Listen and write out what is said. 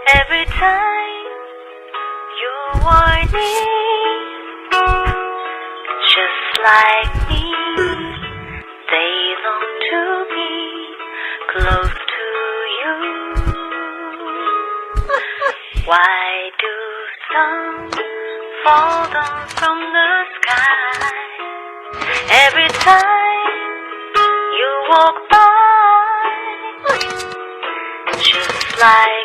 Every time you are near, just like me, they long to be close to you. Why do some fall down from the sky every time you walk by? Just like